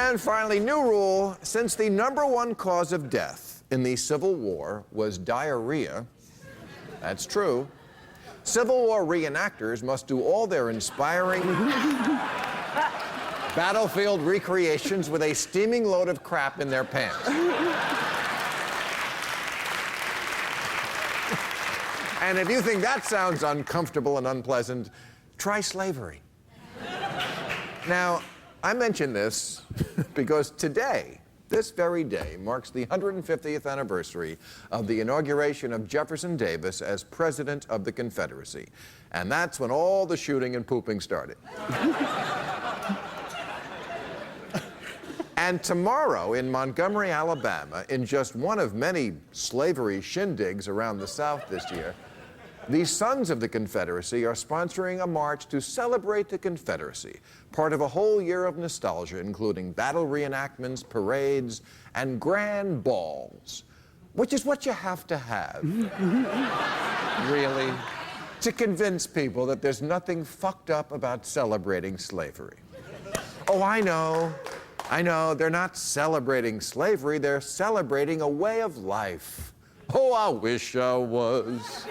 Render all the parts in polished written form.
And finally, new rule, since the #1 cause of death in the Civil War was diarrhea, that's true, Civil War reenactors must do all their inspiring battlefield recreations with a steaming load of crap in their pants. And if you think that sounds uncomfortable and unpleasant, try slavery. Now, I mention this because today, this very day, marks the 150th anniversary of the inauguration of Jefferson Davis as President of the Confederacy. And that's when all the shooting and pooping started. And tomorrow in Montgomery, Alabama, in just one of many slavery shindigs around the South this year, the Sons of the Confederacy are sponsoring a march to celebrate the Confederacy, part of a whole year of nostalgia, including battle reenactments, parades, and grand balls, which is what you have to have, really, to convince people that there's nothing fucked up about celebrating slavery. Oh, I know, they're not celebrating slavery, they're celebrating a way of life. Oh, I wish I was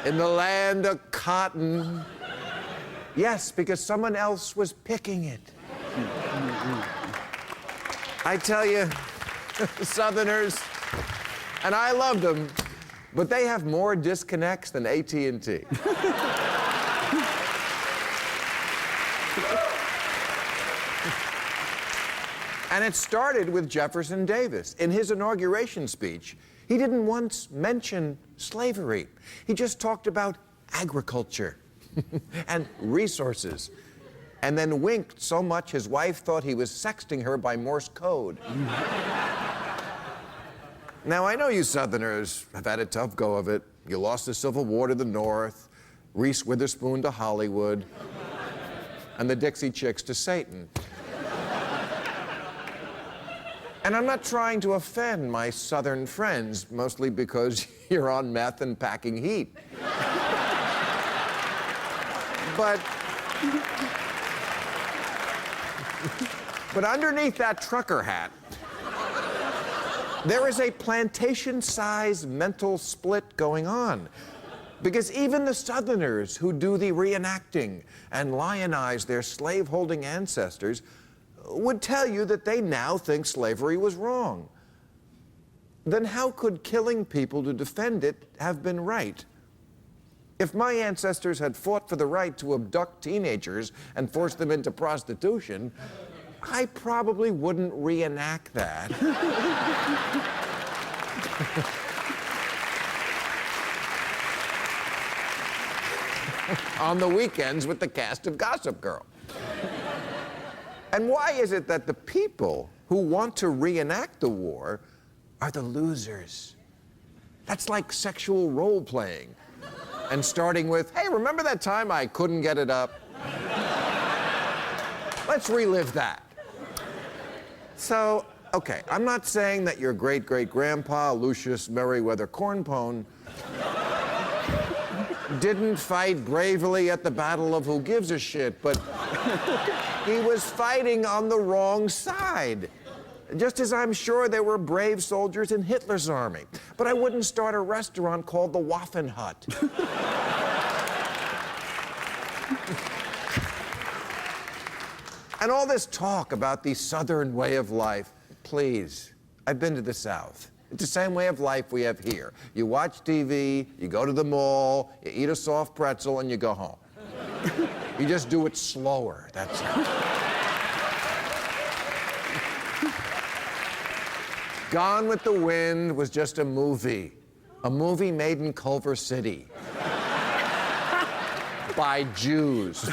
in the land of cotton. Yes, because someone else was picking it. I tell you, Southerners, and I love them, but they have more disconnects than AT&T. And it started with Jefferson Davis. In his inauguration speech, he didn't once mention slavery. He just talked about agriculture and resources, and then winked so much his wife thought he was sexting her by Morse code. Now, I know you Southerners have had a tough go of it. You lost the Civil War to the North, Reese Witherspoon to Hollywood, and the Dixie Chicks to Satan. And I'm not trying to offend my Southern friends, mostly because you're on meth and packing heat. But underneath that trucker hat, there is a plantation-sized mental split going on. Because even the Southerners who do the reenacting and lionize their slave-holding ancestors would tell you that they now think slavery was wrong. Then how could killing people to defend it have been right? If my ancestors had fought for the right to abduct teenagers and force them into prostitution, I probably wouldn't reenact that. On the weekends with the cast of Gossip Girl. And why is it that the people who want to reenact the war are the losers? That's like sexual role-playing. And starting with, hey, remember that time I couldn't get it up? Let's relive that. So, okay, I'm not saying that your great-great-grandpa, Lucius Merriweather Cornpone, didn't fight bravely at the Battle of Who Gives a Shit, but he was fighting on the wrong side. Just as I'm sure there were brave soldiers in Hitler's army. But I wouldn't start a restaurant called the Waffen Hut. And all this talk about the Southern way of life, please, I've been to the South. It's the same way of life we have here. You watch TV, you go to the mall, you eat a soft pretzel, and you go home. You just do it slower, that's it. Gone with the Wind was just a movie made in Culver City by Jews.